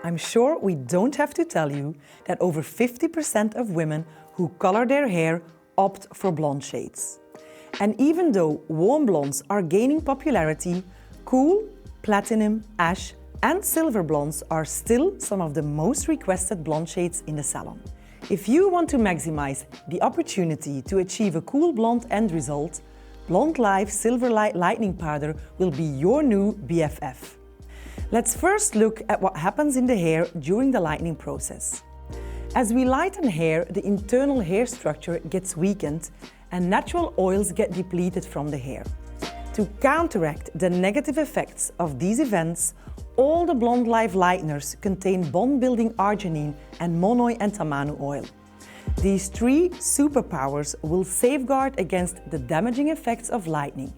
I'm sure we don't have to tell you that over 50% of women who color their hair opt for blonde shades. And even though warm blondes are gaining popularity, cool, platinum, ash and silver blondes are still some of the most requested blonde shades in the salon. If you want to maximize the opportunity to achieve a cool blonde end result, BLONDELIFE SilverLight Lightening Powder will be your new BFF. Let's first look at what happens in the hair during the lightening process. As we lighten hair, the internal hair structure gets weakened and natural oils get depleted from the hair. To counteract the negative effects of these events, all the BLONDELIFE lighteners contain bond-building arginine and monoi and tamanu oil. These three superpowers will safeguard against the damaging effects of lightening.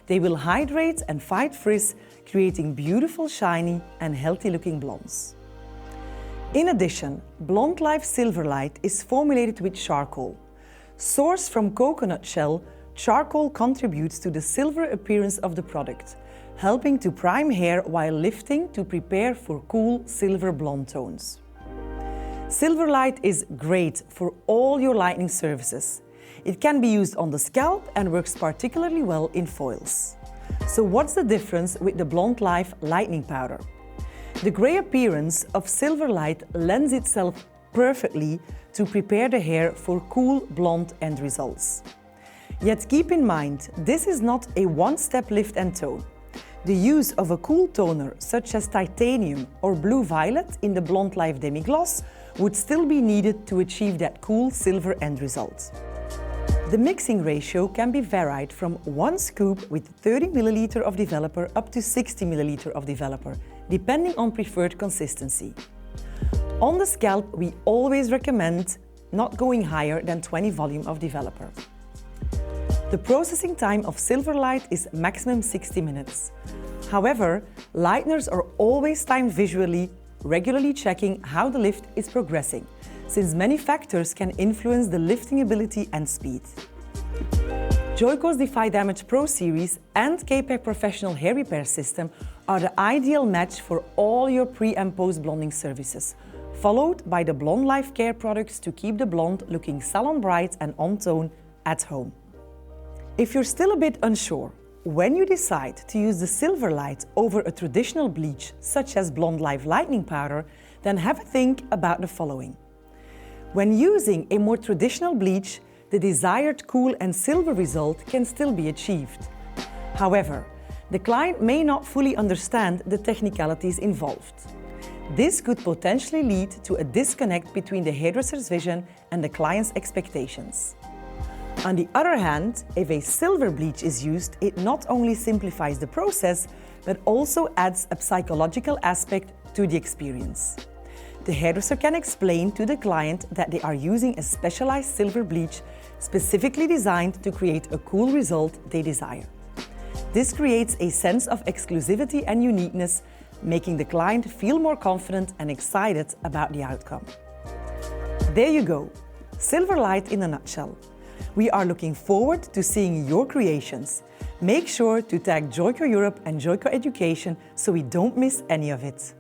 They will hydrate and fight frizz, creating beautiful, shiny and healthy-looking blondes. In addition, BLONDELIFE SilverLight is formulated with charcoal. Sourced from coconut shell, charcoal contributes to the silver appearance of the product, helping to prime hair while lifting to prepare for cool silver blonde tones. SilverLight is great for all your lightening services. It can be used on the scalp and works particularly well in foils. So what's the difference with the BLONDELIFE Lightening Powder? The grey appearance of SilverLight lends itself perfectly to prepare the hair for cool blonde end results. Yet keep in mind, this is not a one-step lift and tone. The use of a cool toner such as titanium or blue violet in the BLONDELIFE Demi-Gloss would still be needed to achieve that cool silver end result. The mixing ratio can be varied from 1 scoop with 30 ml of developer up to 60 ml of developer, depending on preferred consistency. On the scalp, we always recommend not going higher than 20 volume of developer. The processing time of SilverLight is maximum 60 minutes. However, lighteners are always timed visually, regularly checking how the lift is progressing, since many factors can influence the lifting ability and speed. Joico's Defy Damage Pro Series and K-Pack Professional Hair Repair System are the ideal match for all your pre- and post-blonding services, followed by the BLONDELIFE Care products to keep the blonde looking salon bright and on tone at home. If you're still a bit unsure, when you decide to use the SilverLight over a traditional bleach such as BLONDELIFE Lightening Powder, then have a think about the following. When using a more traditional bleach, the desired cool and silver result can still be achieved. However, the client may not fully understand the technicalities involved. This could potentially lead to a disconnect between the hairdresser's vision and the client's expectations. On the other hand, if a silver bleach is used, it not only simplifies the process, but also adds a psychological aspect to the experience. The hairdresser can explain to the client that they are using a specialized silver bleach specifically designed to create a cool result they desire. This creates a sense of exclusivity and uniqueness, making the client feel more confident and excited about the outcome. There you go, SilverLight in a nutshell. We are looking forward to seeing your creations. Make sure to tag Joico Europe and Joico Education so we don't miss any of it.